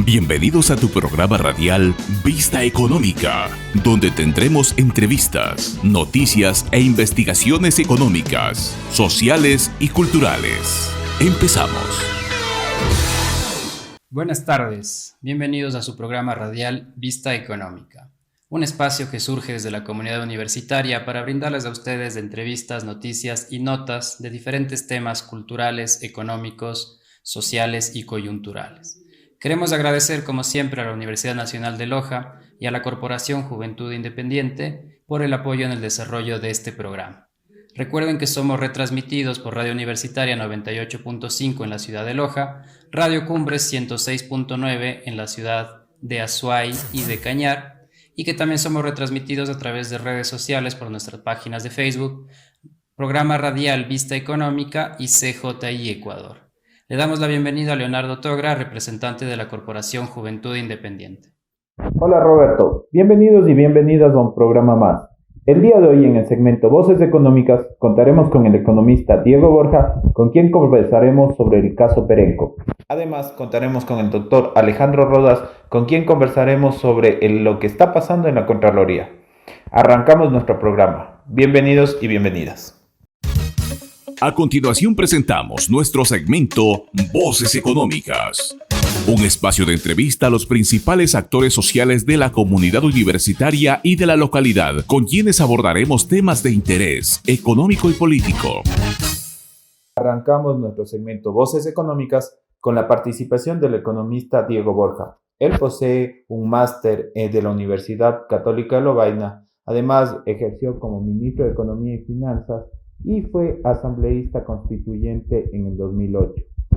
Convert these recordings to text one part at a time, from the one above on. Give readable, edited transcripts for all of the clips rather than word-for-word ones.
Bienvenidos a tu programa radial Vista Económica, donde tendremos entrevistas, noticias e investigaciones económicas, sociales y culturales. Empezamos. Buenas tardes, bienvenidos a su programa radial Vista Económica, un espacio que surge desde la comunidad universitaria para brindarles a ustedes entrevistas, noticias y notas de diferentes temas culturales, económicos, sociales y coyunturales. Queremos agradecer, como siempre, a la Universidad Nacional de Loja y a la Corporación Juventud Independiente por el apoyo en el desarrollo de este programa. Recuerden que somos retransmitidos por Radio Universitaria 98.5 en la ciudad de Loja, Radio Cumbres 106.9 en la ciudad de Azuay y de Cañar, y que también somos retransmitidos a través de redes sociales por nuestras páginas de Facebook, Programa Radial Vista Económica y CJI Ecuador. Le damos la bienvenida a Leonardo Togra, representante de la Corporación Juventud Independiente. Hola Roberto, bienvenidos y bienvenidas a un programa más. El día de hoy en el segmento Voces Económicas contaremos con el economista Diego Borja, con quien conversaremos sobre el caso Perenco. Además contaremos con el doctor Alejandro Rodas, con quien conversaremos sobre lo que está pasando en la Contraloría. Arrancamos nuestro programa. Bienvenidos y bienvenidas. A continuación presentamos nuestro segmento Voces Económicas, un espacio de entrevista a los principales actores sociales de la comunidad universitaria y de la localidad, con quienes abordaremos temas de interés económico y político. Arrancamos nuestro segmento Voces Económicas con la participación del economista Diego Borja. Él posee un máster de la Universidad Católica de Lovaina. Además, ejerció como ministro de Economía y Finanzas y fue asambleísta constituyente en el 2008.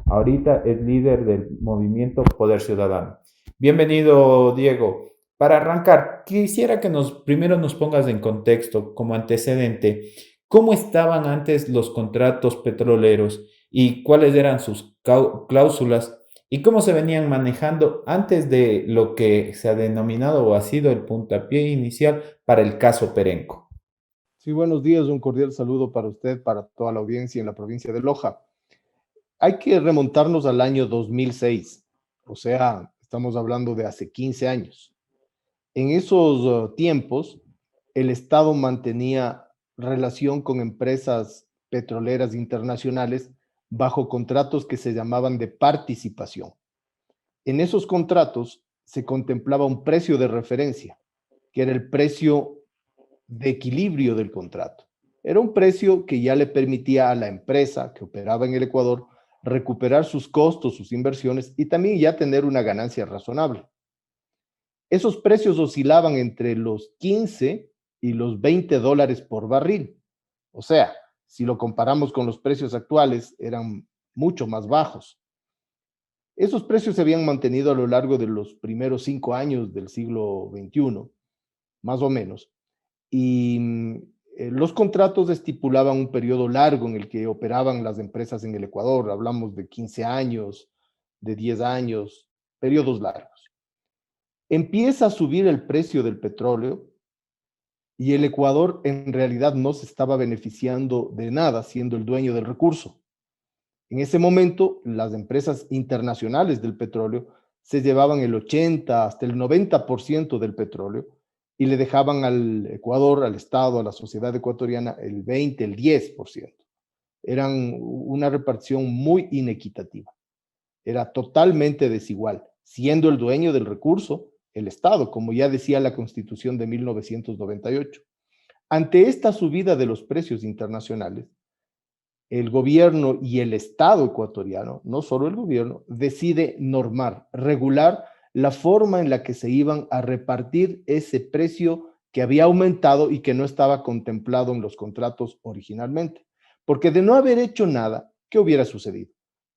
Ahorita es líder del movimiento Poder Ciudadano. Bienvenido, Diego. Para arrancar, quisiera que primero nos pongas en contexto, como antecedente, cómo estaban antes los contratos petroleros y cuáles eran sus cláusulas y cómo se venían manejando antes de lo que se ha denominado o ha sido el puntapié inicial para el caso Perenco. Sí, buenos días, un cordial saludo para usted, para toda la audiencia en la provincia de Loja. Hay que remontarnos al año 2006, o sea, estamos hablando de hace 15 años. En esos tiempos, el Estado mantenía relación con empresas petroleras internacionales bajo contratos que se llamaban de participación. En esos contratos se contemplaba un precio de referencia, que era el precio de equilibrio del contrato. Era un precio que ya le permitía a la empresa que operaba en el Ecuador recuperar sus costos, sus inversiones y también ya tener una ganancia razonable. Esos precios oscilaban entre los 15 y los $20 por barril. O sea, si lo comparamos con los precios actuales, eran mucho más bajos. Esos precios se habían mantenido a lo largo de los primeros 5 años del siglo XXI, más o menos. Y los contratos estipulaban un periodo largo en el que operaban las empresas en el Ecuador. Hablamos de 15 años, de 10 años, periodos largos. Empieza a subir el precio del petróleo y el Ecuador en realidad no se estaba beneficiando de nada siendo el dueño del recurso. En ese momento, las empresas internacionales del petróleo se llevaban el 80 hasta el 90% del petróleo y le dejaban al Ecuador, al Estado, a la sociedad ecuatoriana el 20, el 10%. Eran una repartición muy inequitativa. Era totalmente desigual, siendo el dueño del recurso el Estado, como ya decía la Constitución de 1998. Ante esta subida de los precios internacionales, el gobierno y el Estado ecuatoriano, no solo el gobierno, decide normar, regular la forma en la que se iban a repartir ese precio que había aumentado y que no estaba contemplado en los contratos originalmente. Porque de no haber hecho nada, ¿qué hubiera sucedido?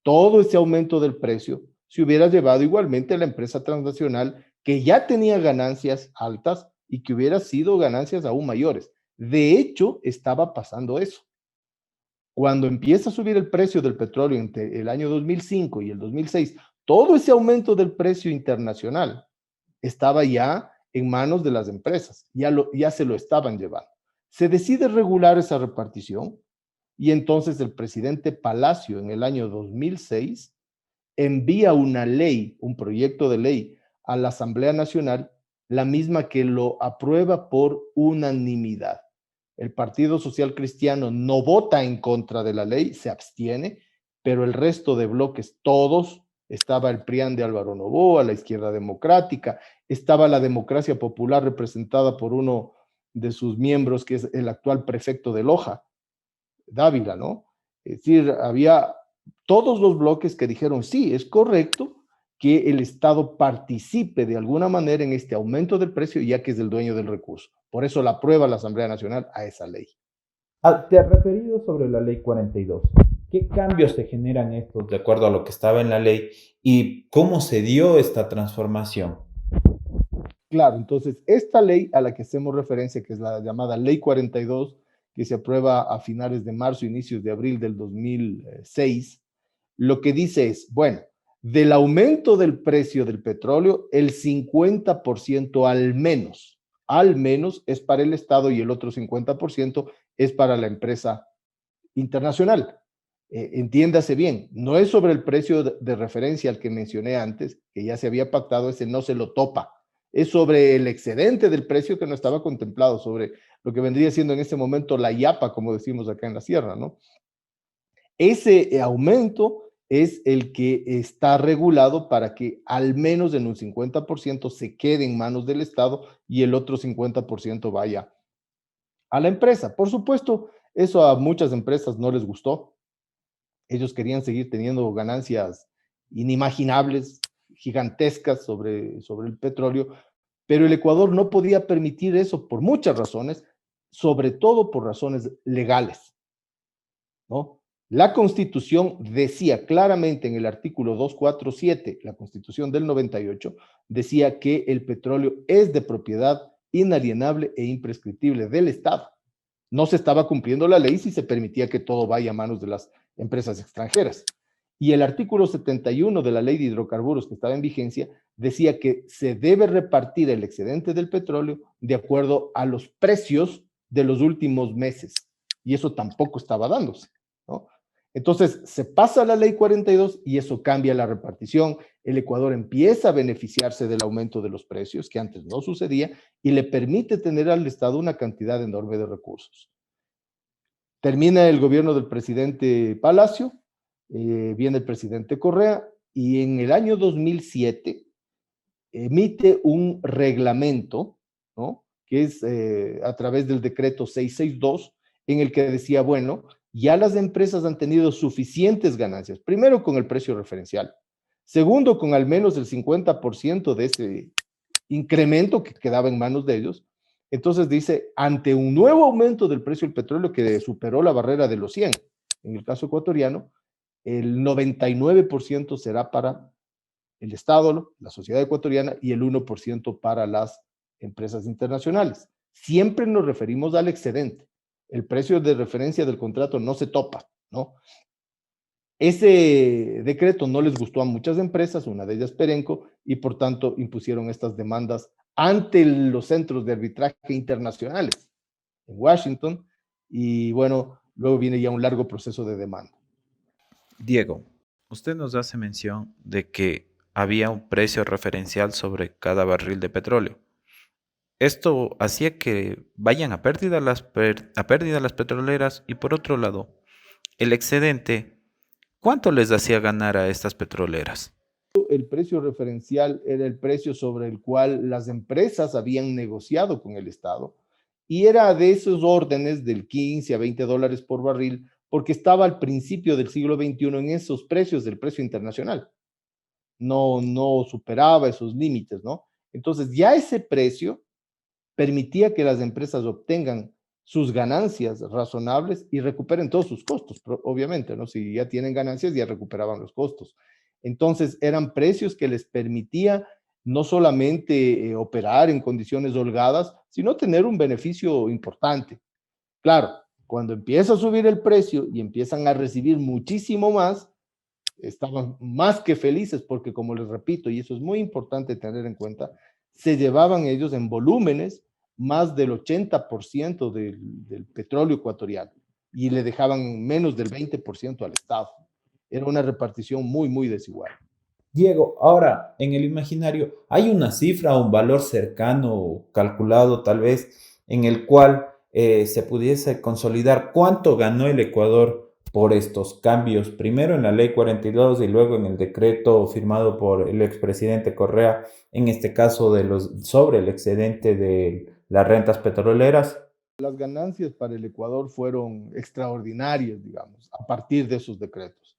Todo ese aumento del precio se hubiera llevado igualmente a la empresa transnacional que ya tenía ganancias altas y que hubiera sido ganancias aún mayores. De hecho, estaba pasando eso. Cuando empieza a subir el precio del petróleo entre el año 2005 y el 2006, todo ese aumento del precio internacional estaba ya en manos de las empresas, ya se lo estaban llevando. Se decide regular esa repartición y entonces el presidente Palacio en el año 2006 envía una ley, un proyecto de ley a la Asamblea Nacional, la misma que lo aprueba por unanimidad. El Partido Social Cristiano no vota en contra de la ley, se abstiene, pero el resto de bloques, todos, estaba el PRIAN de Álvaro Noboa, la Izquierda Democrática, estaba la Democracia Popular representada por uno de sus miembros, que es el actual prefecto de Loja, Dávila, ¿no? Es decir, había todos los bloques que dijeron, sí, es correcto que el Estado participe de alguna manera en este aumento del precio, ya que es el dueño del recurso. Por eso la aprueba la Asamblea Nacional a esa ley. Te has referido sobre la ley 42. ¿Qué cambios se generan estos de acuerdo a lo que estaba en la ley y cómo se dio esta transformación? Claro, entonces esta ley a la que hacemos referencia, que es la llamada Ley 42, que se aprueba a finales de marzo, inicios de abril del 2006, lo que dice es, bueno, del aumento del precio del petróleo, el 50% al menos es para el Estado y el otro 50% es para la empresa internacional. Entiéndase bien, no es sobre el precio de referencia al que mencioné antes, que ya se había pactado, ese no se lo topa. Es sobre el excedente del precio que no estaba contemplado, sobre lo que vendría siendo en este momento la yapa, como decimos acá en la sierra, ¿no? Ese aumento es el que está regulado para que al menos en un 50% se quede en manos del Estado y el otro 50% vaya a la empresa. Por supuesto, eso a muchas empresas no les gustó. Ellos querían seguir teniendo ganancias inimaginables, gigantescas sobre el petróleo, pero el Ecuador no podía permitir eso por muchas razones, sobre todo por razones legales, ¿no? La Constitución decía claramente en el artículo 247, la Constitución del 98, decía que el petróleo es de propiedad inalienable e imprescriptible del Estado. No se estaba cumpliendo la ley si se permitía que todo vaya a manos de las empresas extranjeras. Y el artículo 71 de la Ley de Hidrocarburos que estaba en vigencia decía que se debe repartir el excedente del petróleo de acuerdo a los precios de los últimos meses. Y eso tampoco estaba dándose, ¿no? Entonces, se pasa la Ley 42 y eso cambia la repartición. El Ecuador empieza a beneficiarse del aumento de los precios, que antes no sucedía, y le permite tener al Estado una cantidad enorme de recursos. Termina el gobierno del presidente Palacio, viene el presidente Correa, y en el año 2007 emite un reglamento, ¿no? Que es a través del decreto 662, en el que decía, bueno, ya las empresas han tenido suficientes ganancias, primero con el precio referencial, segundo con al menos el 50% de ese incremento que quedaba en manos de ellos. Entonces dice, ante un nuevo aumento del precio del petróleo que superó la barrera de los 100, en el caso ecuatoriano, el 99% será para el Estado, la sociedad ecuatoriana, y el 1% para las empresas internacionales. Siempre nos referimos al excedente. El precio de referencia del contrato no se topa, ¿no? Ese decreto no les gustó a muchas empresas, una de ellas Perenco, y por tanto impusieron estas demandas ante los centros de arbitraje internacionales en Washington, y bueno, luego viene ya un largo proceso de demanda. Diego, usted nos hace mención de que había un precio referencial sobre cada barril de petróleo. Esto hacía que vayan a pérdida las petroleras y por otro lado, el excedente, ¿cuánto les hacía ganar a estas petroleras? El precio referencial era el precio sobre el cual las empresas habían negociado con el Estado y era de esos órdenes del 15 a 20 dólares por barril porque estaba al principio del siglo XXI en esos precios del precio internacional. No superaba esos límites, ¿no? Entonces ya ese precio permitía que las empresas obtengan sus ganancias razonables y recuperen todos sus costos, obviamente, ¿no? Si ya tienen ganancias, ya recuperaban los costos. Entonces, eran precios que les permitía no solamente operar en condiciones holgadas, sino tener un beneficio importante. Claro, cuando empieza a subir el precio y empiezan a recibir muchísimo más, estaban más que felices porque, como les repito, y eso es muy importante tener en cuenta, se llevaban ellos en volúmenes más del 80% del petróleo ecuatoriano y le dejaban menos del 20% al Estado. Era una repartición muy, muy desigual. Diego, ahora en el imaginario, ¿hay una cifra o un valor cercano, calculado tal vez, en el cual se pudiese consolidar cuánto ganó el Ecuador por estos cambios? Primero en la ley 42 y luego en el decreto firmado por el expresidente Correa, en este caso sobre el excedente de las rentas petroleras. Las ganancias para el Ecuador fueron extraordinarias, digamos, a partir de esos decretos.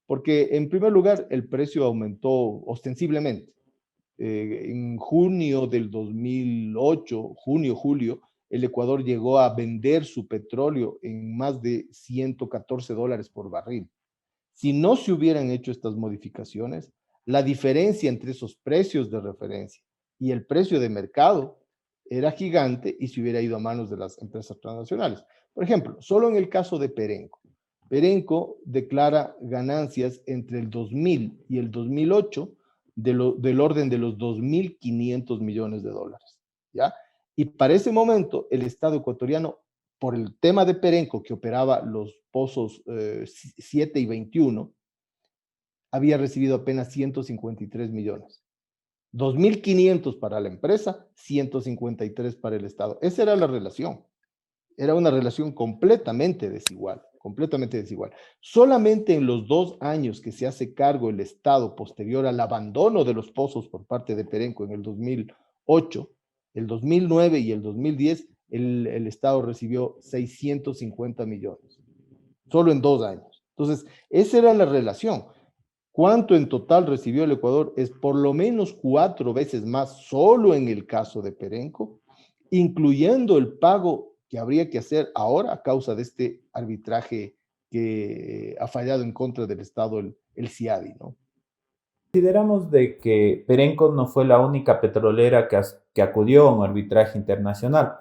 Porque, en primer lugar, el precio aumentó ostensiblemente. En junio del 2008, junio, julio, el Ecuador llegó a vender su petróleo en más de $114 por barril. Si no se hubieran hecho estas modificaciones, la diferencia entre esos precios de referencia y el precio de mercado era gigante y se hubiera ido a manos de las empresas transnacionales. Por ejemplo, solo en el caso de Perenco. Perenco declara ganancias entre el 2000 y el 2008 del orden de los 2.500 millones de dólares, ¿ya? Y para ese momento, el Estado ecuatoriano, por el tema de Perenco, que operaba los pozos 7 y 21, había recibido apenas 153 millones. 2.500 para la empresa, 153 para el Estado. Esa era la relación. Era una relación completamente desigual, completamente desigual. Solamente en los 2 años que se hace cargo el Estado posterior al abandono de los pozos por parte de Perenco en el 2008, el 2009 y el 2010, el Estado recibió 650 millones, solo en 2 años. Entonces, esa era la relación. ¿Cuánto en total recibió el Ecuador? Es por lo menos 4 veces más solo en el caso de Perenco, incluyendo el pago que habría que hacer ahora a causa de este arbitraje que ha fallado en contra del Estado, el CIADI, ¿no? Consideramos de que Perenco no fue la única petrolera que acudió a un arbitraje internacional.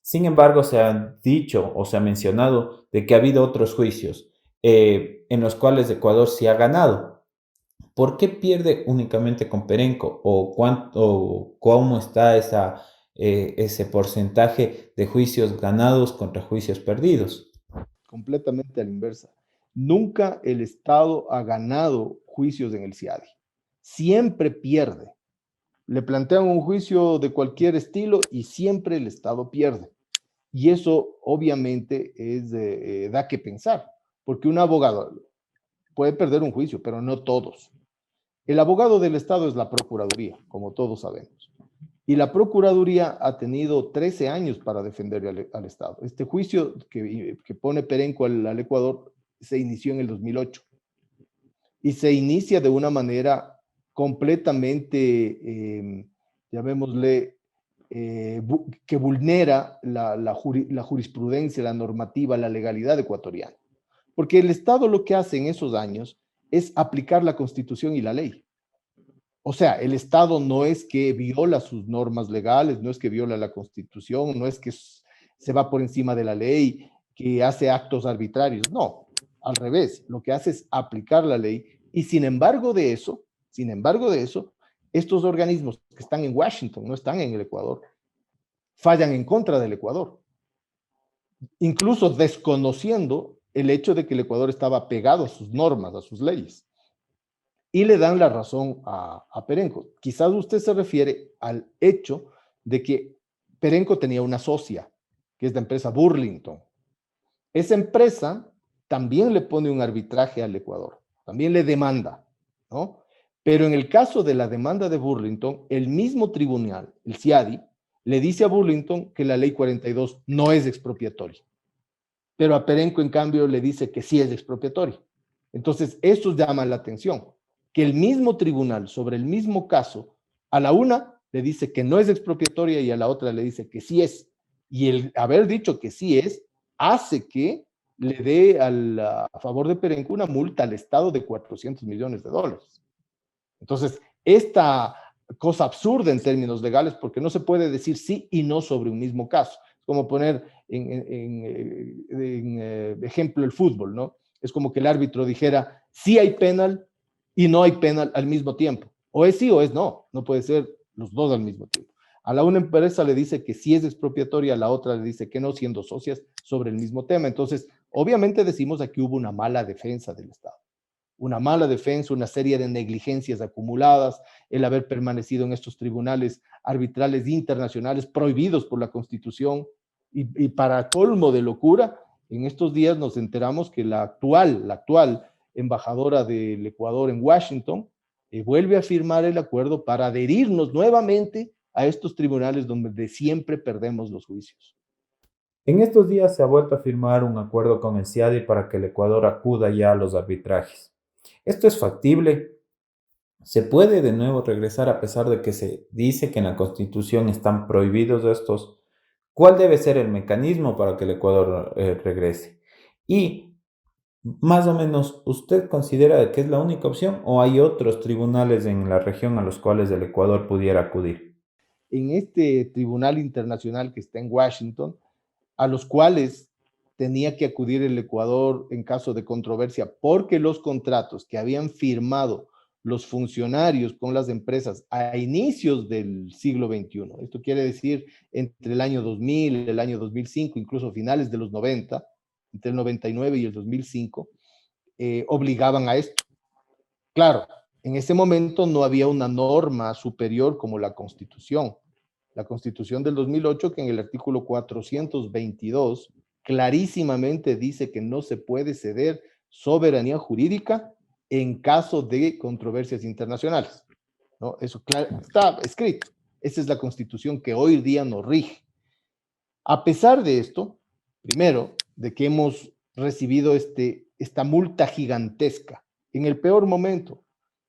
Sin embargo, se ha dicho o se ha mencionado de que ha habido otros juicios en los cuales Ecuador sí ha ganado. ¿Por qué pierde únicamente con Perenco? ¿O cómo está ese porcentaje de juicios ganados contra juicios perdidos? Completamente a la inversa. Nunca el Estado ha ganado juicios en el CIADI. Siempre pierde. Le plantean un juicio de cualquier estilo y siempre el Estado pierde. Y eso obviamente da que pensar, porque un abogado puede perder un juicio, pero no todos. El abogado del Estado es la Procuraduría, como todos sabemos. Y la Procuraduría ha tenido 13 años para defender al Estado. Este juicio que pone Perenco al Ecuador se inició en el 2008 y se inicia de una manera completamente, llamémosle, que vulnera la jurisprudencia, la normativa, la legalidad ecuatoriana. Porque el Estado lo que hace en esos años es aplicar la Constitución y la ley. O sea, el Estado no es que viola sus normas legales, no es que viola la Constitución, no es que se va por encima de la ley, que hace actos arbitrarios. No, al revés, lo que hace es aplicar la ley y sin embargo de eso, estos organismos que están en Washington, no están en el Ecuador, fallan en contra del Ecuador, incluso desconociendo el hecho de que el Ecuador estaba pegado a sus normas, a sus leyes. Y le dan la razón a Perenco. Quizás usted se refiere al hecho de que Perenco tenía una socia, que es la empresa Burlington. Esa empresa también le pone un arbitraje al Ecuador, también le demanda, ¿no? Pero en el caso de la demanda de Burlington, el mismo tribunal, el CIADI, le dice a Burlington que la ley 42 no es expropiatoria. Pero a Perenco, en cambio, le dice que sí es expropiatoria. Entonces, eso llama la atención, que el mismo tribunal, sobre el mismo caso, a la una le dice que no es expropiatoria y a la otra le dice que sí es. Y el haber dicho que sí es, hace que le dé a favor de Perenco una multa al Estado de $400 millones. Entonces, esta cosa absurda en términos legales, porque no se puede decir sí y no sobre un mismo caso. Es como poner en ejemplo el fútbol, ¿no? Es como que el árbitro dijera, sí hay penal y no hay penal al mismo tiempo. O es sí o es no. No puede ser los dos al mismo tiempo. A la una empresa le dice que sí es expropiatoria, a la otra le dice que no, siendo socias sobre el mismo tema. Entonces, obviamente decimos aquí hubo una mala defensa del Estado. una mala defensa, una serie de negligencias acumuladas, el haber permanecido en estos tribunales arbitrales internacionales prohibidos por la Constitución y para colmo de locura, en estos días nos enteramos que la actual embajadora del Ecuador en Washington vuelve a firmar el acuerdo para adherirnos nuevamente a estos tribunales donde siempre perdemos los juicios. En estos días se ha vuelto a firmar un acuerdo con el CIADI para que el Ecuador acuda ya a los arbitrajes. ¿Esto es factible? ¿Se puede de nuevo regresar a pesar de que se dice que en la Constitución están prohibidos estos? ¿Cuál debe ser el mecanismo para que el Ecuador regrese? Y más o menos, ¿usted considera que es la única opción o hay otros tribunales en la región a los cuales el Ecuador pudiera acudir? En este tribunal internacional que está en Washington, a los cuales tenía que acudir el Ecuador en caso de controversia, porque los contratos que habían firmado los funcionarios con las empresas a inicios del siglo XXI, esto quiere decir entre el año 2000, el año 2005, incluso finales de los 90, entre el 99 y el 2005, obligaban a esto. Claro, en ese momento no había una norma superior como la Constitución. La Constitución del 2008, que en el artículo 422 clarísimamente dice que no se puede ceder soberanía jurídica en caso de controversias internacionales, ¿no? Eso está escrito. Esa es la Constitución que hoy día nos rige. A pesar de esto, primero, de que hemos recibido esta multa gigantesca en el peor momento,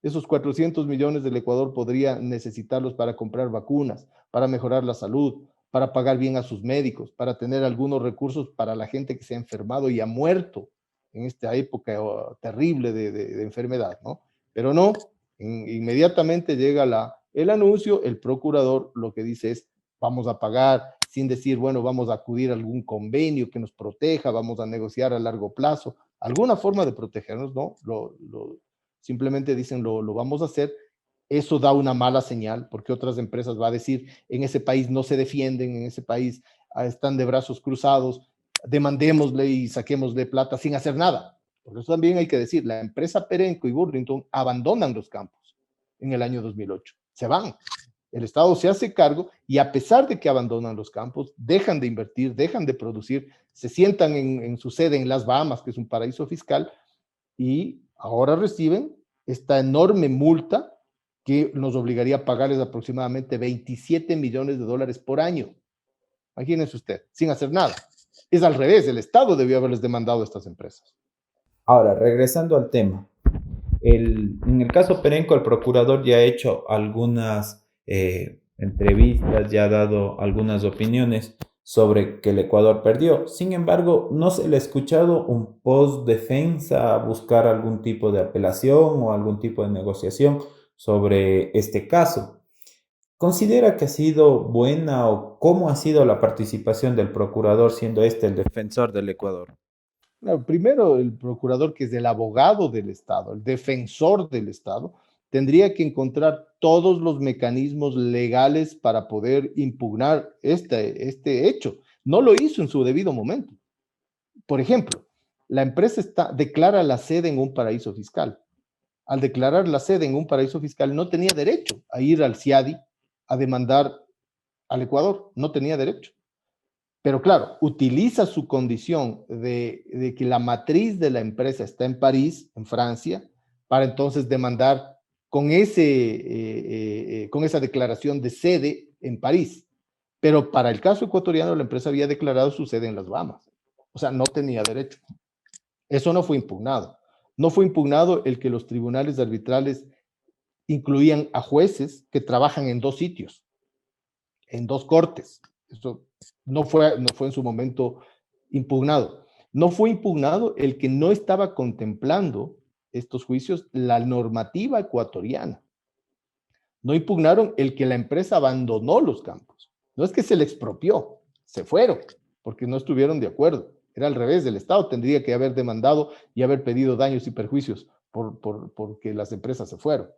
esos 400 millones del Ecuador podría necesitarlos para comprar vacunas, para mejorar la salud, para pagar bien a sus médicos, para tener algunos recursos para la gente que se ha enfermado y ha muerto en esta época terrible de enfermedad, ¿no? Pero no, inmediatamente llega el anuncio, el procurador lo que dice es, vamos a pagar, sin decir, bueno, vamos a acudir a algún convenio que nos proteja, vamos a negociar a largo plazo, alguna forma de protegernos, ¿no? Simplemente dicen, lo vamos a hacer. Eso da una mala señal, porque otras empresas va a decir, en ese país no se defienden, en ese país están de brazos cruzados, demandémosle y saquémosle plata sin hacer nada. Por eso también hay que decir, la empresa Perenco y Burlington abandonan los campos en el año 2008. Se van. El Estado se hace cargo y a pesar de que abandonan los campos, dejan de invertir, dejan de producir, se sientan en su sede en las Bahamas, que es un paraíso fiscal, y ahora reciben esta enorme multa que nos obligaría a pagarles aproximadamente 27 millones de dólares por año. Imagínense usted, sin hacer nada. Es al revés, el Estado debió haberles demandado a estas empresas. Ahora, regresando al tema. En el caso Perenco, el procurador ya ha hecho algunas entrevistas, ya ha dado algunas opiniones sobre que el Ecuador perdió. Sin embargo, no se le ha escuchado un post-defensa, buscar algún tipo de apelación o algún tipo de negociación sobre este caso. ¿Considera que ha sido buena o cómo ha sido la participación del procurador siendo este el defensor del Ecuador? No, primero, el procurador, que es el abogado del Estado, el defensor del Estado, tendría que encontrar todos los mecanismos legales para poder impugnar este hecho. No lo hizo en su debido momento. Por ejemplo, la empresa declara la sede en un paraíso fiscal. Al declarar la sede en un paraíso fiscal, no tenía derecho a ir al CIADI a demandar al Ecuador. No tenía derecho. Pero claro, utiliza su condición de que la matriz de la empresa está en París, en Francia, para entonces demandar con esa declaración de sede en París. Pero para el caso ecuatoriano, la empresa había declarado su sede en las Bahamas. O sea, no tenía derecho. Eso no fue impugnado. No fue impugnado el que los tribunales arbitrales incluían a jueces que trabajan en 2 sitios, en 2 cortes. Eso no fue en su momento impugnado. No fue impugnado el que no estaba contemplando estos juicios la normativa ecuatoriana. No impugnaron el que la empresa abandonó los campos. No es que se le expropió, se fueron, porque no estuvieron de acuerdo. Era al revés, el Estado tendría que haber demandado y haber pedido daños y perjuicios porque las empresas se fueron.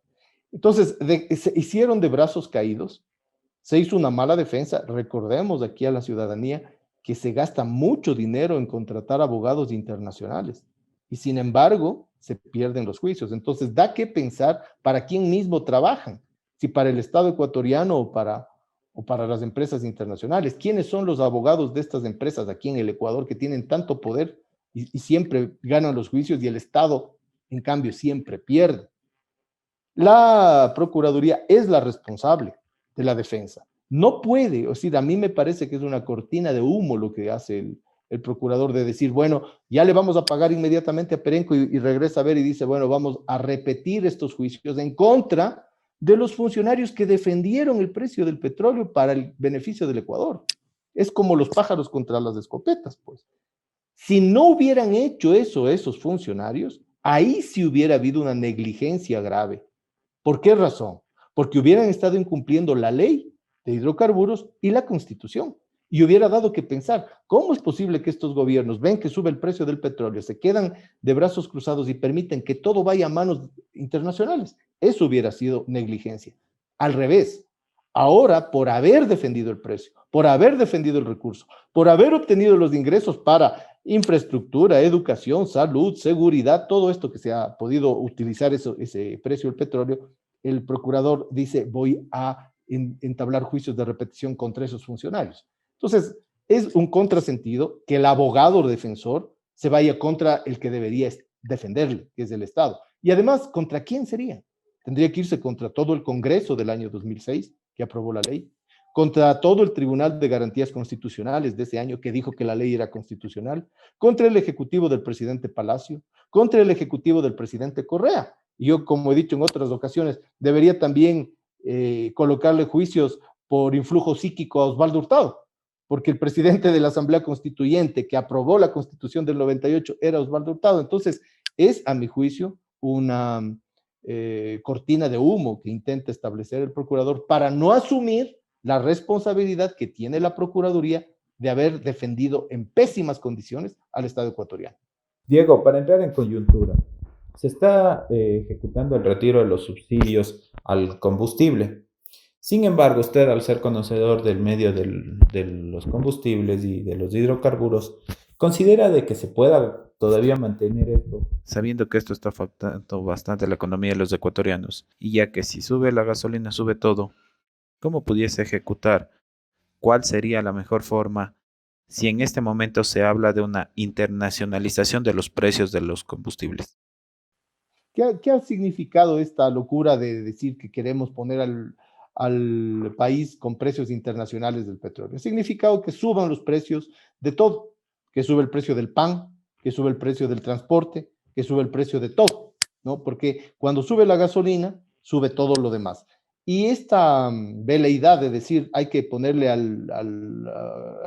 Entonces, se hicieron de brazos caídos. Se hizo una mala defensa. Recordemos aquí a la ciudadanía que se gasta mucho dinero en contratar abogados internacionales. Y sin embargo, se pierden los juicios. Entonces, da que pensar para quién mismo trabajan, si para el Estado ecuatoriano o para las empresas internacionales. ¿Quiénes son los abogados de estas empresas aquí en el Ecuador que tienen tanto poder y siempre ganan los juicios y el Estado, en cambio, siempre pierde? La Procuraduría es la responsable de la defensa. No puede, o sea, a mí me parece que es una cortina de humo lo que hace el procurador de decir, bueno, ya le vamos a pagar inmediatamente a Perenco y regresa a ver y dice, bueno, vamos a repetir estos juicios en contra de los funcionarios que defendieron el precio del petróleo para el beneficio del Ecuador. Es como los pájaros contra las escopetas, pues. Si no hubieran hecho eso esos funcionarios, ahí sí hubiera habido una negligencia grave. ¿Por qué razón? Porque hubieran estado incumpliendo la ley de hidrocarburos y la Constitución. Y hubiera dado que pensar, ¿cómo es posible que estos gobiernos ven que sube el precio del petróleo, se quedan de brazos cruzados y permiten que todo vaya a manos internacionales? Eso hubiera sido negligencia. Al revés, ahora por haber defendido el precio, por haber defendido el recurso, por haber obtenido los ingresos para infraestructura, educación, salud, seguridad, todo esto que se ha podido utilizar ese precio del petróleo, el procurador dice, voy a entablar juicios de repetición contra esos funcionarios. Entonces, es un contrasentido que el abogado defensor se vaya contra el que debería defenderle, que es el Estado. Y además, ¿contra quién sería? Tendría que irse contra todo el Congreso del año 2006, que aprobó la ley, contra todo el Tribunal de Garantías Constitucionales de ese año, que dijo que la ley era constitucional, contra el Ejecutivo del presidente Palacio, contra el Ejecutivo del presidente Correa. Y yo, como he dicho en otras ocasiones, debería también colocarle juicios por influjo psíquico a Osvaldo Hurtado, porque el presidente de la Asamblea Constituyente que aprobó la Constitución del 98 era Osvaldo Hurtado. Entonces, es, a mi juicio, una cortina de humo que intenta establecer el procurador para no asumir la responsabilidad que tiene la Procuraduría de haber defendido en pésimas condiciones al Estado ecuatoriano. Diego, para entrar en coyuntura, se está ejecutando el retiro de los subsidios al combustible. Sin embargo, usted, al ser conocedor del medio de los combustibles y de los hidrocarburos, ¿considera de que se pueda todavía mantener esto? Sabiendo que esto está afectando bastante la economía de los ecuatorianos, y ya que si sube la gasolina, sube todo, ¿cómo pudiese ejecutar? ¿Cuál sería la mejor forma si en este momento se habla de una internacionalización de los precios de los combustibles? ¿Qué ha significado esta locura de decir que queremos poner al país con precios internacionales del petróleo? Ha significado que suban los precios de todo, que sube el precio del pan, que sube el precio del transporte, que sube el precio de todo, ¿no? Porque cuando sube la gasolina, sube todo lo demás. Y esta veleidad de decir hay que ponerle a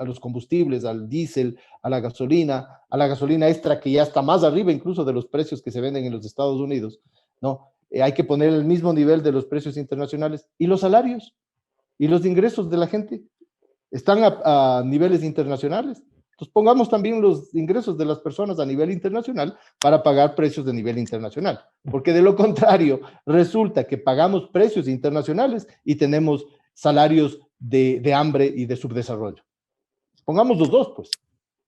los combustibles, al diésel, a la gasolina extra que ya está más arriba incluso de los precios que se venden en los Estados Unidos, ¿no? Hay que poner el mismo nivel de los precios internacionales. ¿Y los salarios? ¿Y los ingresos de la gente? Están a niveles internacionales. Entonces pongamos también los ingresos de las personas a nivel internacional para pagar precios de nivel internacional, porque de lo contrario resulta que pagamos precios internacionales y tenemos salarios de hambre y de subdesarrollo. Pongamos los dos, pues,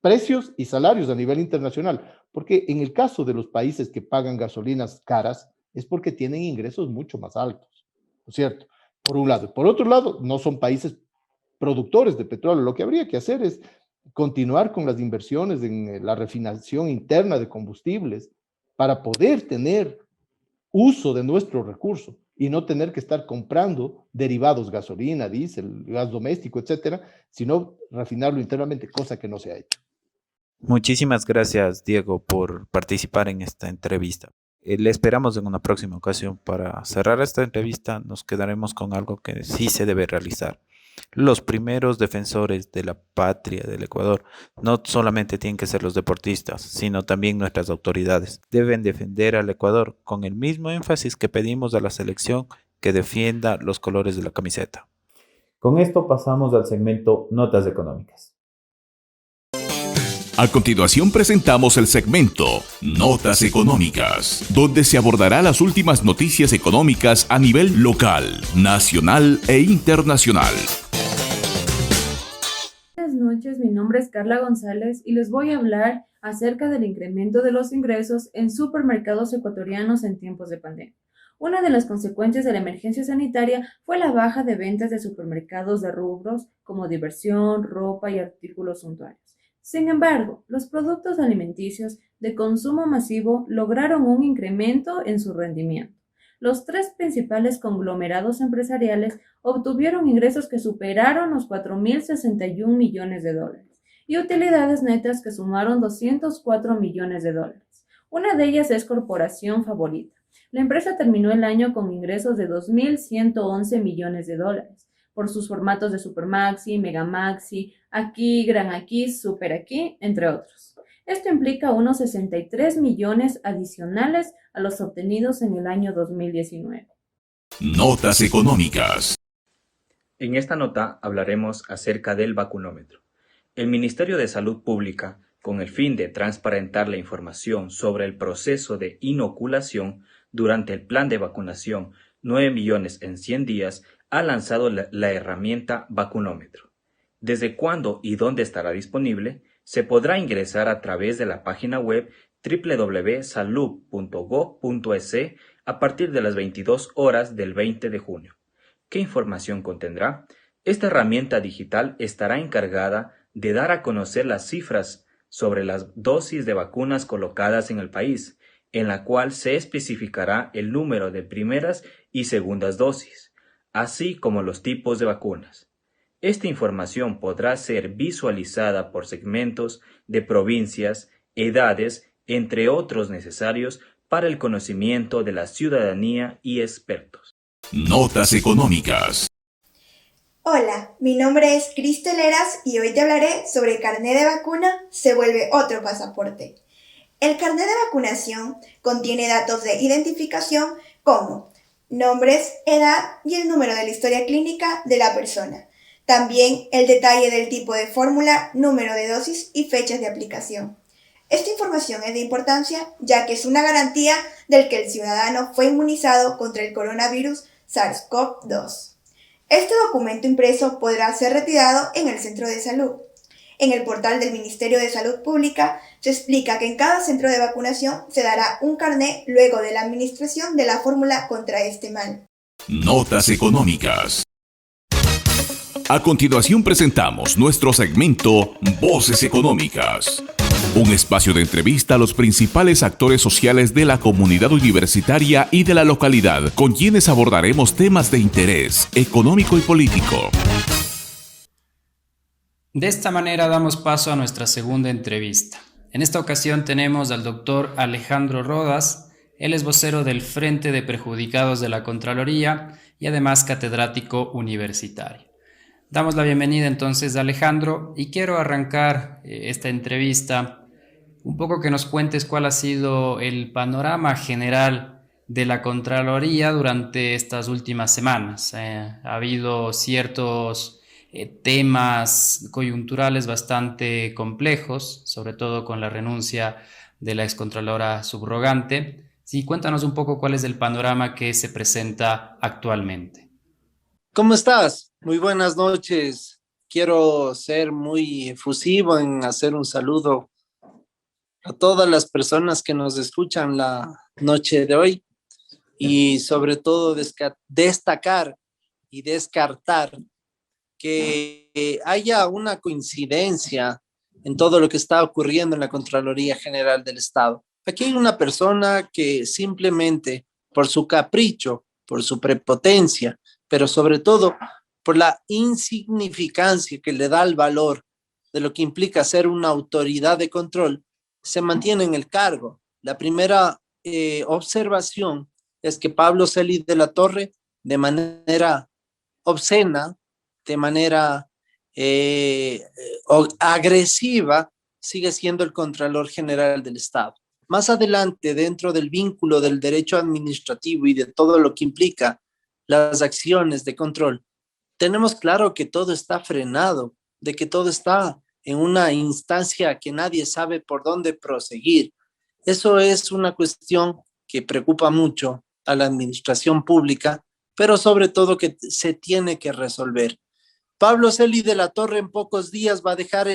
precios y salarios a nivel internacional, porque en el caso de los países que pagan gasolinas caras es porque tienen ingresos mucho más altos, ¿no es cierto? Por un lado. Por otro lado, no son países productores de petróleo. Lo que habría que hacer es continuar con las inversiones en la refinación interna de combustibles para poder tener uso de nuestro recurso y no tener que estar comprando derivados, gasolina, diésel, gas doméstico, etcétera, sino refinarlo internamente, cosa que no se ha hecho. Muchísimas gracias, Diego, por participar en esta entrevista. Le esperamos en una próxima ocasión. Para cerrar esta entrevista, nos quedaremos con algo que sí se debe realizar. Los primeros defensores de la patria del Ecuador no solamente tienen que ser los deportistas, sino también nuestras autoridades. Deben defender al Ecuador con el mismo énfasis que pedimos a la selección que defienda los colores de la camiseta. Con esto pasamos al segmento Notas Económicas. A continuación presentamos el segmento Notas Económicas, donde se abordará las últimas noticias económicas a nivel local, nacional e internacional. Buenas noches, mi nombre es Carla González y les voy a hablar acerca del incremento de los ingresos en supermercados ecuatorianos en tiempos de pandemia. Una de las consecuencias de la emergencia sanitaria fue la baja de ventas de supermercados de rubros como diversión, ropa y artículos suntuarios. Sin embargo, los productos alimenticios de consumo masivo lograron un incremento en su rendimiento. Los tres principales conglomerados empresariales obtuvieron ingresos que superaron los 4.061 millones de dólares y utilidades netas que sumaron 204 millones de dólares. Una de ellas es Corporación Favorita. La empresa terminó el año con ingresos de 2.111 millones de dólares por sus formatos de Supermaxi, Megamaxi, Aquí, Gran Aquí, Super Aquí, entre otros. Esto implica unos 63 millones adicionales a los obtenidos en el año 2019. Notas económicas. En esta nota hablaremos acerca del vacunómetro. El Ministerio de Salud Pública, con el fin de transparentar la información sobre el proceso de inoculación durante el plan de vacunación 9 millones en 100 días, ha lanzado la herramienta vacunómetro. ¿Desde cuándo y dónde estará disponible? Se podrá ingresar a través de la página web www.salud.gov.es a partir de las 22 horas del 20 de junio. ¿Qué información contendrá? Esta herramienta digital estará encargada de dar a conocer las cifras sobre las dosis de vacunas colocadas en el país, en la cual se especificará el número de primeras y segundas dosis, así como los tipos de vacunas. Esta información podrá ser visualizada por segmentos de provincias, edades, entre otros necesarios para el conocimiento de la ciudadanía y expertos. Notas económicas. Hola, mi nombre es Cristel Eras y hoy te hablaré sobre el carnet de vacuna se vuelve otro pasaporte. El carnet de vacunación contiene datos de identificación como nombres, edad y el número de la historia clínica de la persona. También el detalle del tipo de fórmula, número de dosis y fechas de aplicación. Esta información es de importancia ya que es una garantía del que el ciudadano fue inmunizado contra el coronavirus SARS-CoV-2. Este documento impreso podrá ser retirado en el centro de salud. En el portal del Ministerio de Salud Pública se explica que en cada centro de vacunación se dará un carnet luego de la administración de la fórmula contra este mal. Notas económicas. A continuación presentamos nuestro segmento Voces Económicas. Un espacio de entrevista a los principales actores sociales de la comunidad universitaria y de la localidad, con quienes abordaremos temas de interés económico y político. De esta manera damos paso a nuestra segunda entrevista. En esta ocasión tenemos al doctor Alejandro Rodas. Él es vocero del Frente de Perjudicados de la Contraloría y además catedrático universitario. Damos la bienvenida entonces a Alejandro y quiero arrancar esta entrevista un poco que nos cuentes cuál ha sido el panorama general de la Contraloría durante estas últimas semanas. Ha habido ciertos temas coyunturales bastante complejos, sobre todo con la renuncia de la excontralora subrogante. Sí, cuéntanos un poco cuál es el panorama que se presenta actualmente. ¿Cómo estás? Muy buenas noches. Quiero ser muy efusivo en hacer un saludo a todas las personas que nos escuchan la noche de hoy y sobre todo destacar y descartar que haya una coincidencia en todo lo que está ocurriendo en la Contraloría General del Estado. Aquí hay una persona que simplemente por su capricho, por su prepotencia, pero sobre todo por la insignificancia que le da el valor de lo que implica ser una autoridad de control, se mantiene en el cargo. La primera observación es que Pablo Celi de la Torre, de manera obscena, de manera agresiva, sigue siendo el Contralor General del Estado. Más adelante, dentro del vínculo del derecho administrativo y de todo lo que implica las acciones de control, tenemos claro que todo está frenado, de que todo está en una instancia que nadie sabe por dónde proseguir. Eso es una cuestión que preocupa mucho a la administración pública, pero sobre todo que se tiene que resolver. Pablo Celi de la Torre en pocos días va a dejar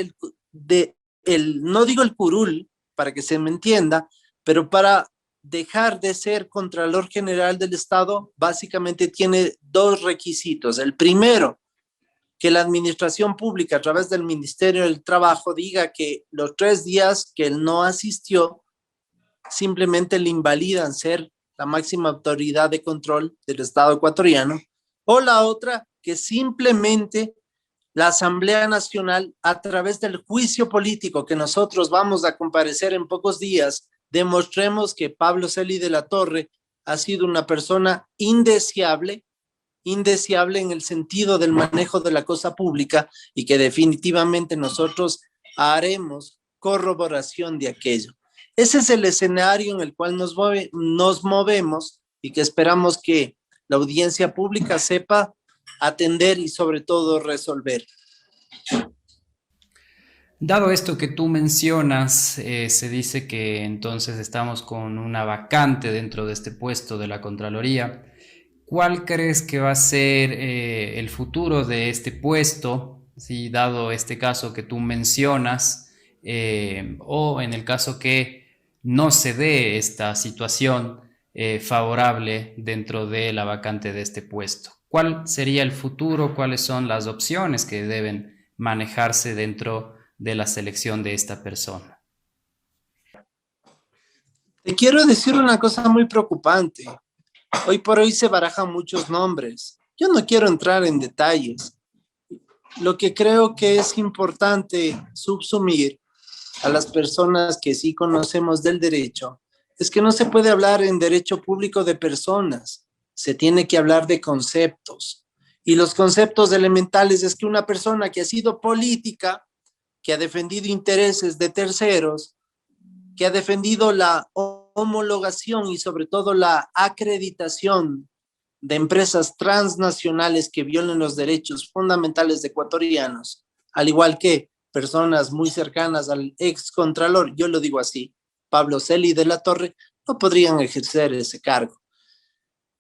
no digo el curul, para que se me entienda, pero para dejar de ser Contralor General del Estado, básicamente tiene dos requisitos. El primero, que la administración pública a través del Ministerio del Trabajo diga que los 3 días que él no asistió simplemente le invalidan ser la máxima autoridad de control del Estado ecuatoriano, o la otra, que simplemente la Asamblea Nacional, a través del juicio político que nosotros vamos a comparecer en pocos días, demostremos que Pablo Celi de la Torre ha sido una persona indeseable en el sentido del manejo de la cosa pública y que definitivamente nosotros haremos corroboración de aquello. Ese es el escenario en el cual nos movemos y que esperamos que la audiencia pública sepa atender y sobre todo resolver. Dado esto que tú mencionas, se dice que entonces estamos con una vacante dentro de este puesto de la Contraloría. ¿Cuál crees que va a ser el futuro de este puesto, si dado este caso que tú mencionas, o en el caso que no se dé esta situación favorable dentro de la vacante de este puesto? ¿Cuál sería el futuro? ¿Cuáles son las opciones que deben manejarse dentro de la selección de esta persona? Te quiero decir una cosa muy preocupante. Hoy por hoy se barajan muchos nombres. Yo no quiero entrar en detalles. Lo que creo que es importante subsumir a las personas que sí conocemos del derecho es que no se puede hablar en derecho público de personas. Se tiene que hablar de conceptos. Y los conceptos elementales es que una persona que ha sido política, que ha defendido intereses de terceros, que ha defendido la homologación y sobre todo la acreditación de empresas transnacionales que violen los derechos fundamentales de ecuatorianos, al igual que personas muy cercanas al ex contralor, yo lo digo así, Pablo Celi de la Torre, no podrían ejercer ese cargo.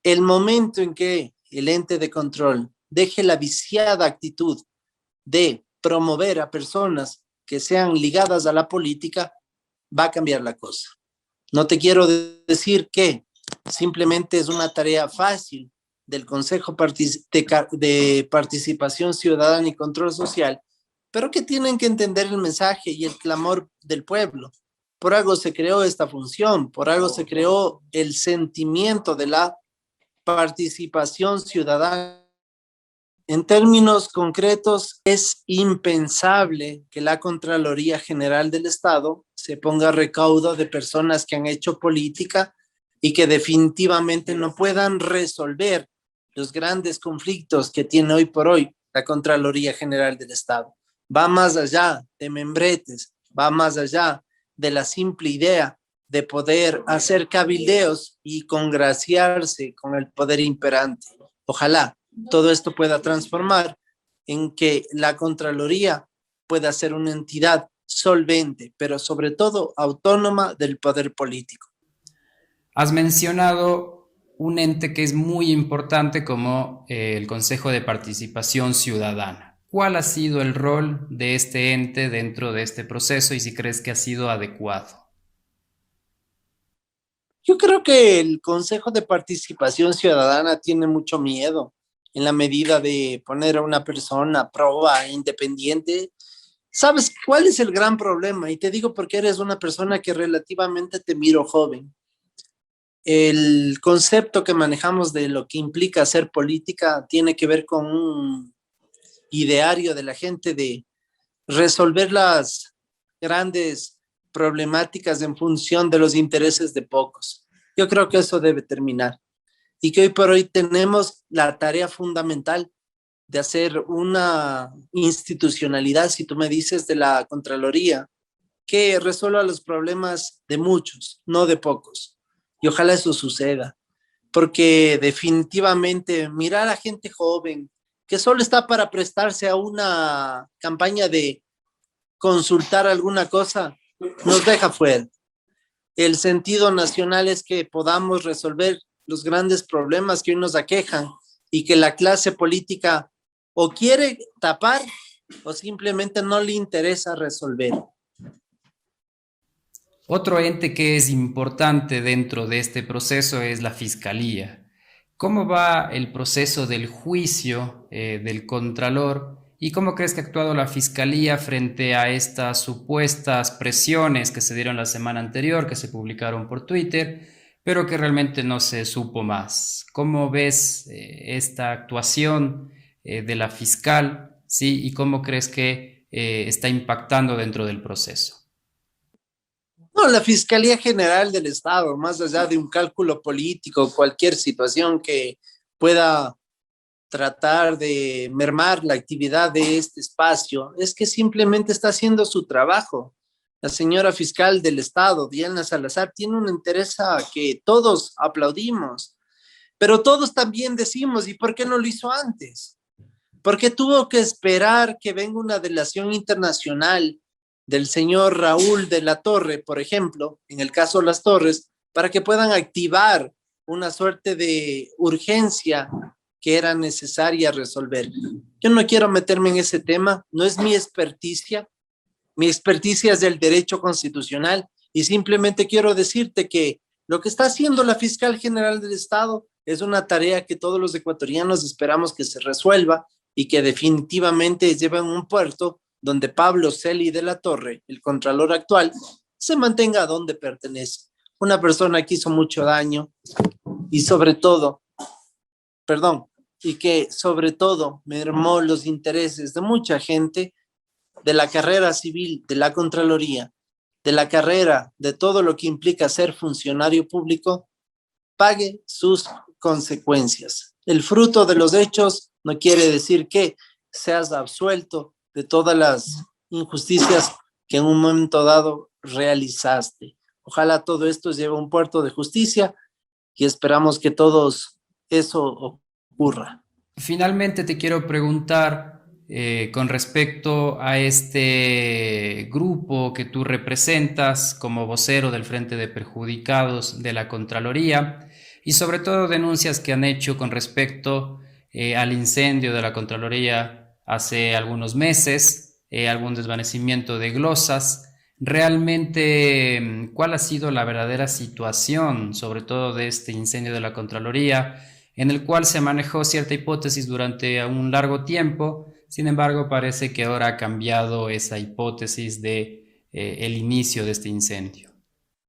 El momento en que el ente de control deje la viciada actitud de promover a personas que sean ligadas a la política, va a cambiar la cosa. No te quiero decir que simplemente es una tarea fácil del Consejo de Participación Ciudadana y Control Social, pero que tienen que entender el mensaje y el clamor del pueblo. Por algo se creó esta función, por algo se creó el sentimiento de la participación ciudadana. En términos concretos, es impensable que la Contraloría General del Estado se ponga a recaudo de personas que han hecho política y que definitivamente no puedan resolver los grandes conflictos que tiene hoy por hoy la Contraloría General del Estado. Va más allá de membretes, va más allá de la simple idea de poder hacer cabildeos y congraciarse con el poder imperante. Ojalá todo esto pueda transformar en que la Contraloría pueda ser una entidad solvente, pero sobre todo autónoma del poder político. Has mencionado un ente que es muy importante como el Consejo de Participación Ciudadana. ¿Cuál ha sido el rol de este ente dentro de este proceso y si crees que ha sido adecuado? Yo creo que el Consejo de Participación Ciudadana tiene mucho miedo en la medida de poner a una persona proba independiente. ¿Sabes cuál es el gran problema? Y te digo porque eres una persona que relativamente te miro joven. El concepto que manejamos de lo que implica hacer política tiene que ver con un ideario de la gente de resolver las grandes problemáticas en función de los intereses de pocos. Yo creo que eso debe terminar y que hoy por hoy tenemos la tarea fundamental de hacer una institucionalidad, si tú me dices, de la Contraloría, que resuelva los problemas de muchos, no de pocos. Y ojalá eso suceda, porque definitivamente mirar a gente joven que solo está para prestarse a una campaña de consultar alguna cosa, nos deja fuera. El sentido nacional es que podamos resolver los grandes problemas que hoy nos aquejan y que la clase política o quiere tapar o simplemente no le interesa resolver. Otro ente que es importante dentro de este proceso es la Fiscalía. ¿Cómo va el proceso del juicio del Contralor y cómo crees que ha actuado la Fiscalía frente a estas supuestas presiones que se dieron la semana anterior, que se publicaron por Twitter, pero que realmente no se supo más? ¿Cómo ves esta actuación de la fiscal, sí? ¿Y cómo crees que está impactando dentro del proceso? No, la Fiscalía General del Estado, más allá de un cálculo político, cualquier situación que pueda tratar de mermar la actividad de este espacio, es que simplemente está haciendo su trabajo. La señora fiscal del Estado, Diana Salazar, tiene un interés que todos aplaudimos, pero todos también decimos, ¿y por qué no lo hizo antes? ¿Por qué tuvo que esperar que venga una delación internacional del señor Raúl de la Torre, por ejemplo, en el caso de Las Torres, para que puedan activar una suerte de urgencia que era necesaria resolver? Yo no quiero meterme en ese tema, no es mi experticia es del derecho constitucional y simplemente quiero decirte que lo que está haciendo la Fiscal General del Estado es una tarea que todos los ecuatorianos esperamos que se resuelva y que definitivamente lleve a un puerto donde Pablo Celi de la Torre, el Contralor actual, se mantenga donde pertenece. Una persona que hizo mucho daño y sobre todo mermó los intereses de mucha gente, de la carrera civil, de la Contraloría, de la carrera, de todo lo que implica ser funcionario público, pague sus consecuencias. El fruto de los hechos no quiere decir que seas absuelto de todas las injusticias que en un momento dado realizaste. Ojalá todo esto lleve a un puerto de justicia y esperamos que todos eso ocurra. Finalmente te quiero preguntar con respecto a este grupo que tú representas como vocero del Frente de Perjudicados de la Contraloría y sobre todo denuncias que han hecho con respecto al incendio de la Contraloría hace algunos meses, algún desvanecimiento de glosas. Realmente, ¿cuál ha sido la verdadera situación, sobre todo de este incendio de la Contraloría, en el cual se manejó cierta hipótesis durante un largo tiempo? Sin embargo, parece que ahora ha cambiado esa hipótesis de el inicio de este incendio.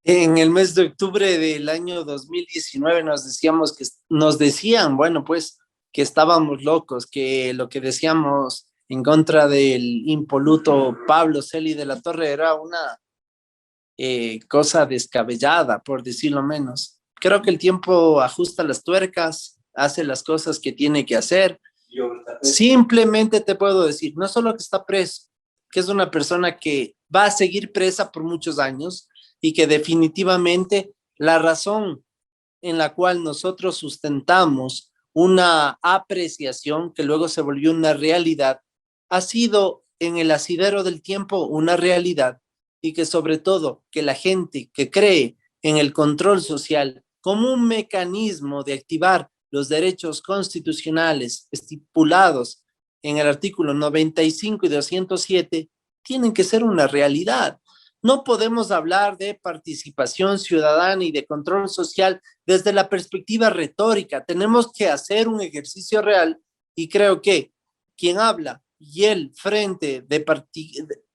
En el mes de octubre del año 2019 nos decían, bueno, pues que estábamos locos, que lo que decíamos en contra del impoluto Pablo Celi de la Torre era una cosa descabellada, por decirlo menos. Creo que el tiempo ajusta las tuercas, hace las cosas que tiene que hacer. Simplemente te puedo decir, no solo que está preso, que es una persona que va a seguir presa por muchos años y que definitivamente la razón en la cual nosotros sustentamos una apreciación que luego se volvió una realidad ha sido en el asidero del tiempo una realidad, y que sobre todo que la gente que cree en el control social como un mecanismo de activar los derechos constitucionales estipulados en el artículo 95 y 207 tienen que ser una realidad. No podemos hablar de participación ciudadana y de control social desde la perspectiva retórica. Tenemos que hacer un ejercicio real y creo que quien habla y el frente de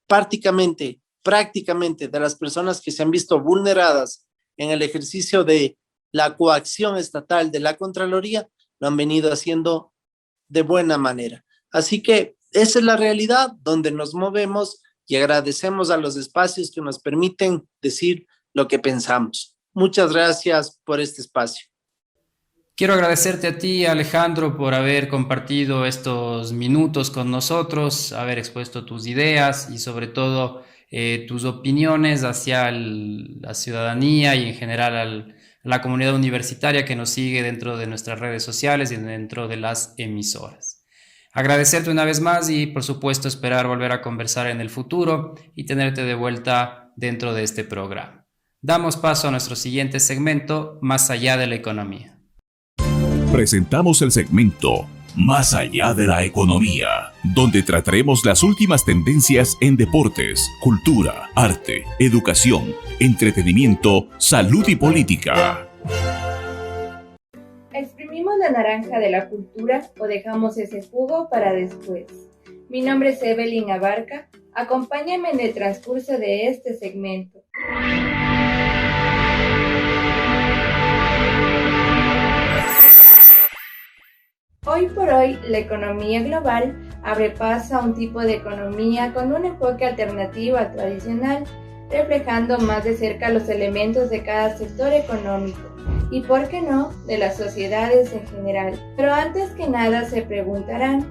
prácticamente de las personas que se han visto vulneradas en el ejercicio de la coacción estatal de la Contraloría, lo han venido haciendo de buena manera. Así que esa es la realidad donde nos movemos y agradecemos a los espacios que nos permiten decir lo que pensamos. Muchas gracias por este espacio. Quiero agradecerte a ti, Alejandro, por haber compartido estos minutos con nosotros, haber expuesto tus ideas y sobre todo tus opiniones hacia la ciudadanía y en general a la comunidad universitaria que nos sigue dentro de nuestras redes sociales y dentro de las emisoras. Agradecerte una vez más y por supuesto esperar volver a conversar en el futuro y tenerte de vuelta dentro de este programa. Damos paso a nuestro siguiente segmento, Más allá de la economía. Presentamos el segmento Más allá de la economía, donde trataremos las últimas tendencias en deportes, cultura, arte, educación, entretenimiento, salud y política. ¿Exprimimos la naranja de la cultura o dejamos ese jugo para después? Mi nombre es Evelyn Abarca. Acompáñame en el transcurso de este segmento. Hoy por hoy, la economía global abre paso a un tipo de economía con un enfoque alternativo al tradicional, reflejando más de cerca los elementos de cada sector económico y, por qué no, de las sociedades en general. Pero antes que nada se preguntarán,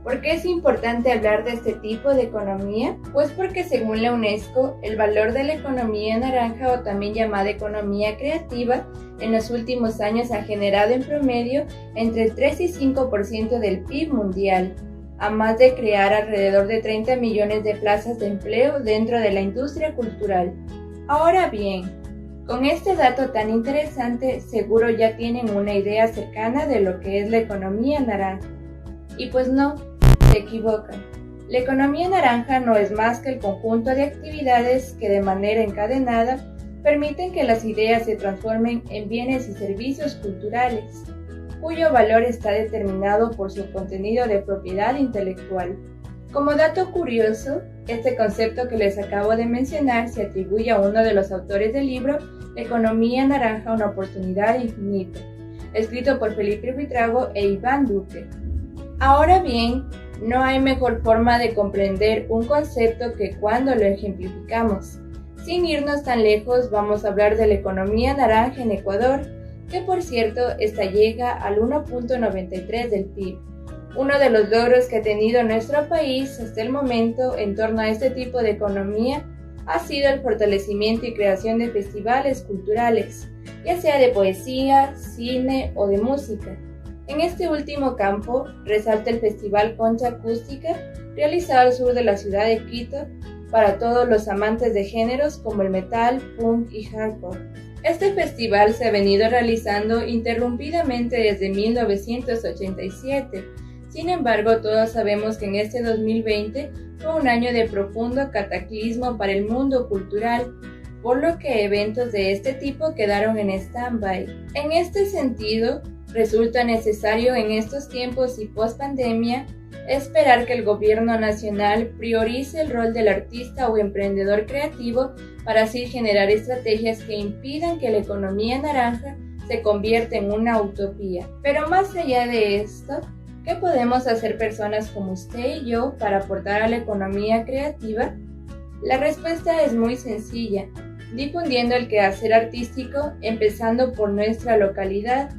¿por qué es importante hablar de este tipo de economía? Pues porque según la UNESCO, el valor de la economía naranja, o también llamada economía creativa, en los últimos años ha generado en promedio entre el 3 y 5% del PIB mundial, a más de crear alrededor de 30 millones de plazas de empleo dentro de la industria cultural. Ahora bien, con este dato tan interesante, seguro ya tienen una idea cercana de lo que es la economía naranja. Y pues no, se equivocan. La economía naranja no es más que el conjunto de actividades que de manera encadenada permiten que las ideas se transformen en bienes y servicios culturales, cuyo valor está determinado por su contenido de propiedad intelectual. Como dato curioso, este concepto que les acabo de mencionar se atribuye a uno de los autores del libro La economía naranja, una oportunidad infinita, escrito por Felipe Buitrago e Iván Duque. Ahora bien, no hay mejor forma de comprender un concepto que cuando lo ejemplificamos. Sin irnos tan lejos, vamos a hablar de la economía naranja en Ecuador, que por cierto, esta llega al 1.93 del PIB. Uno de los logros que ha tenido nuestro país hasta el momento en torno a este tipo de economía ha sido el fortalecimiento y creación de festivales culturales, ya sea de poesía, cine o de música. En este último campo resalta el Festival Concha Acústica, realizado al sur de la ciudad de Quito, para todos los amantes de géneros como el metal, punk y hardcore. Este festival se ha venido realizando interrumpidamente desde 1987. Sin embargo, todos sabemos que en este 2020 fue un año de profundo cataclismo para el mundo cultural, por lo que eventos de este tipo quedaron en stand-by. En este sentido, resulta necesario en estos tiempos y post-pandemia esperar que el gobierno nacional priorice el rol del artista o emprendedor creativo para así generar estrategias que impidan que la economía naranja se convierta en una utopía. Pero más allá de esto, ¿qué podemos hacer personas como usted y yo para aportar a la economía creativa? La respuesta es muy sencilla, difundiendo el quehacer artístico empezando por nuestra localidad,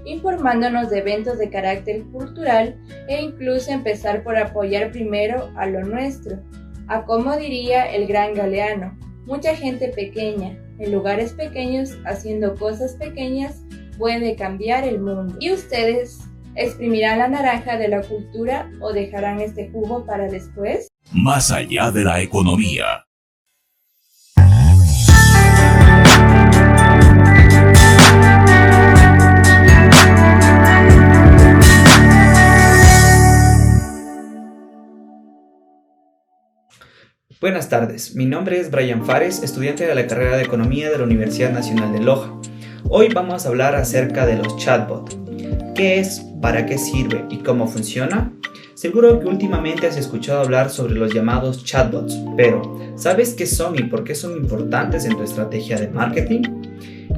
informándonos de eventos de carácter cultural e incluso empezar por apoyar primero a lo nuestro, a como diría el gran Galeano, mucha gente pequeña, en lugares pequeños, haciendo cosas pequeñas, puede cambiar el mundo. ¿Y ustedes exprimirán la naranja de la cultura o dejarán este jugo para después? Más allá de la economía. Buenas tardes, mi nombre es Brian Fares, estudiante de la carrera de Economía de la Universidad Nacional de Loja. Hoy vamos a hablar acerca de los chatbots. ¿Qué es, para qué sirve y cómo funciona? Seguro que últimamente has escuchado hablar sobre los llamados chatbots, pero ¿sabes qué son y por qué son importantes en tu estrategia de marketing?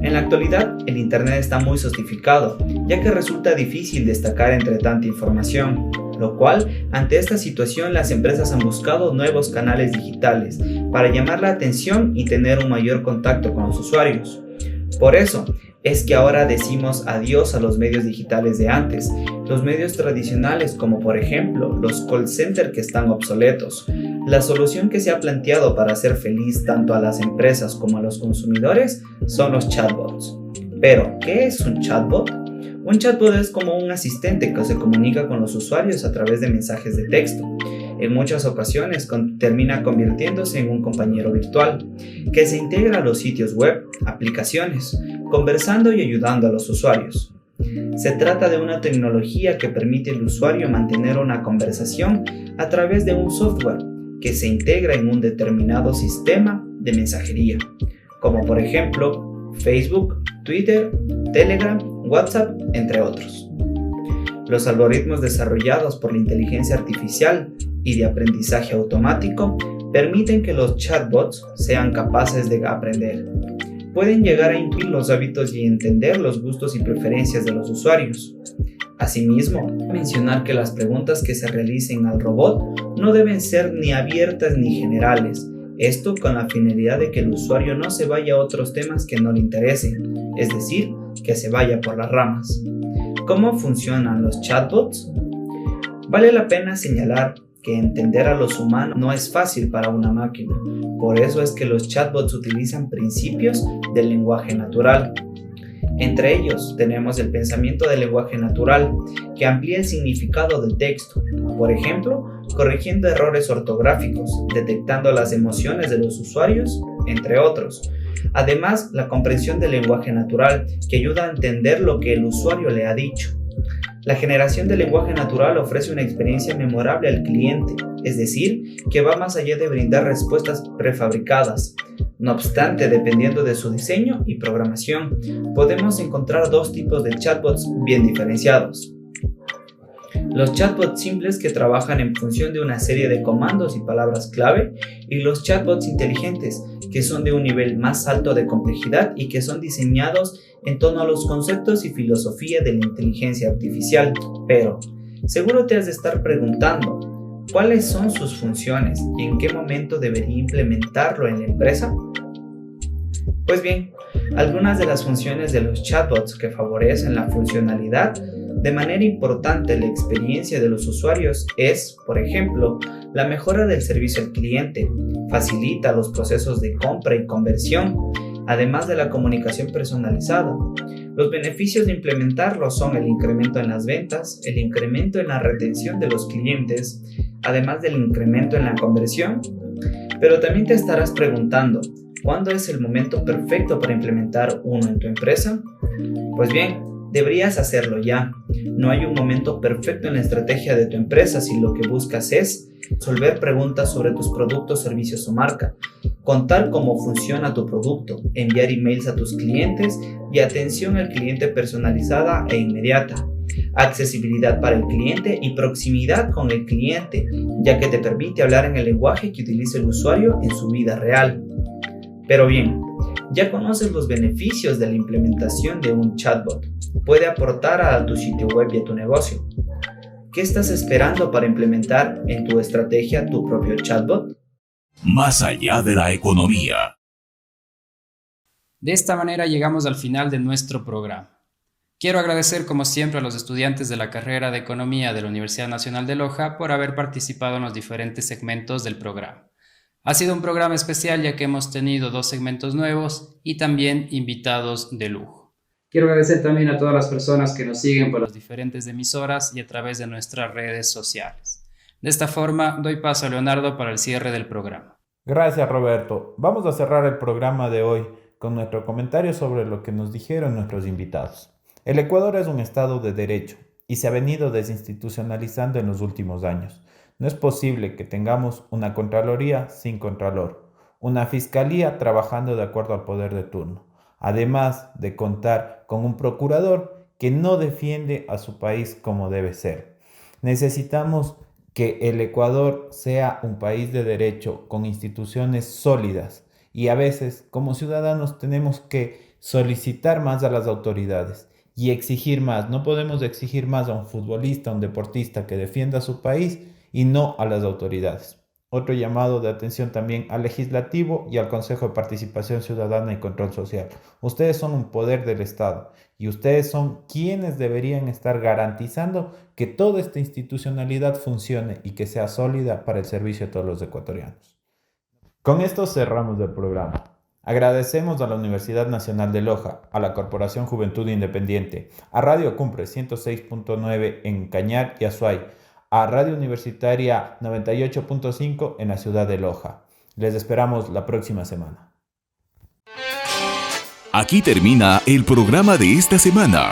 En la actualidad, el Internet está muy sofisticado, ya que resulta difícil destacar entre tanta información, lo cual, ante esta situación, las empresas han buscado nuevos canales digitales para llamar la atención y tener un mayor contacto con los usuarios. Por eso, es que ahora decimos adiós a los medios digitales de antes, los medios tradicionales como por ejemplo los call centers que están obsoletos. La solución que se ha planteado para hacer feliz tanto a las empresas como a los consumidores son los chatbots. Pero, ¿qué es un chatbot? Un chatbot es como un asistente que se comunica con los usuarios a través de mensajes de texto. En muchas ocasiones termina convirtiéndose en un compañero virtual que se integra a los sitios web, aplicaciones, conversando y ayudando a los usuarios. Se trata de una tecnología que permite al usuario mantener una conversación a través de un software que se integra en un determinado sistema de mensajería, como por ejemplo Facebook, Twitter, Telegram, WhatsApp, entre otros. Los algoritmos desarrollados por la inteligencia artificial y de aprendizaje automático permiten que los chatbots sean capaces de aprender. Pueden llegar a intuir los hábitos y entender los gustos y preferencias de los usuarios. Asimismo, mencionar que las preguntas que se realicen al robot no deben ser ni abiertas ni generales, esto con la finalidad de que el usuario no se vaya a otros temas que no le interesen, es decir, que se vaya por las ramas. ¿Cómo funcionan los chatbots? Vale la pena señalar que entender a los humanos no es fácil para una máquina, por eso es que los chatbots utilizan principios del lenguaje natural. Entre ellos tenemos el pensamiento del lenguaje natural, que amplía el significado del texto, por ejemplo, corrigiendo errores ortográficos, detectando las emociones de los usuarios, entre otros. Además, la comprensión del lenguaje natural, que ayuda a entender lo que el usuario le ha dicho. La generación del lenguaje natural ofrece una experiencia memorable al cliente, es decir, que va más allá de brindar respuestas prefabricadas. No obstante, dependiendo de su diseño y programación, podemos encontrar dos tipos de chatbots bien diferenciados. Los chatbots simples que trabajan en función de una serie de comandos y palabras clave, y los chatbots inteligentes que son de un nivel más alto de complejidad y que son diseñados en torno a los conceptos y filosofía de la inteligencia artificial. Pero, seguro te has de estar preguntando, ¿cuáles son sus funciones y en qué momento debería implementarlo en la empresa? Pues bien, algunas de las funciones de los chatbots que favorecen la funcionalidad de manera importante la experiencia de los usuarios es, por ejemplo, la mejora del servicio al cliente, facilita los procesos de compra y conversión, además de la comunicación personalizada. Los beneficios de implementarlo son el incremento en las ventas, el incremento en la retención de los clientes, además del incremento en la conversión. Pero también te estarás preguntando, ¿cuándo es el momento perfecto para implementar uno en tu empresa? Pues bien, deberías hacerlo ya. No hay un momento perfecto en la estrategia de tu empresa si lo que buscas es resolver preguntas sobre tus productos, servicios o marca, contar cómo funciona tu producto, enviar emails a tus clientes y atención al cliente personalizada e inmediata, accesibilidad para el cliente y proximidad con el cliente, ya que te permite hablar en el lenguaje que utiliza el usuario en su vida real. Pero bien, ya conoces los beneficios de la implementación de un chatbot. Puede aportar a tu sitio web y a tu negocio. ¿Qué estás esperando para implementar en tu estrategia tu propio chatbot? Más allá de la economía. De esta manera llegamos al final de nuestro programa. Quiero agradecer como siempre a los estudiantes de la carrera de Economía de la Universidad Nacional de Loja por haber participado en los diferentes segmentos del programa. Ha sido un programa especial ya que hemos tenido 2 segmentos nuevos y también invitados de lujo. Quiero agradecer también a todas las personas que nos siguen por las diferentes emisoras y a través de nuestras redes sociales. De esta forma, doy paso a Leonardo para el cierre del programa. Gracias, Roberto. Vamos a cerrar el programa de hoy con nuestro comentario sobre lo que nos dijeron nuestros invitados. El Ecuador es un Estado de derecho y se ha venido desinstitucionalizando en los últimos años. No es posible que tengamos una Contraloría sin Contralor, una Fiscalía trabajando de acuerdo al poder de turno, además de contar con un procurador que no defiende a su país como debe ser. Necesitamos que el Ecuador sea un país de derecho con instituciones sólidas y a veces como ciudadanos tenemos que solicitar más a las autoridades y exigir más. No podemos exigir más a un futbolista, a un deportista que defienda a su país y no a las autoridades. Otro llamado de atención también al Legislativo y al Consejo de Participación Ciudadana y Control Social. Ustedes son un poder del Estado y ustedes son quienes deberían estar garantizando que toda esta institucionalidad funcione y que sea sólida para el servicio de todos los ecuatorianos. Con esto cerramos el programa. Agradecemos a la Universidad Nacional de Loja, a la Corporación Juventud Independiente, a Radio Cumbre 106.9 en Cañar y Azuay, a Radio Universitaria 98.5 en la ciudad de Loja. Les esperamos la próxima semana. Aquí termina el programa de esta semana.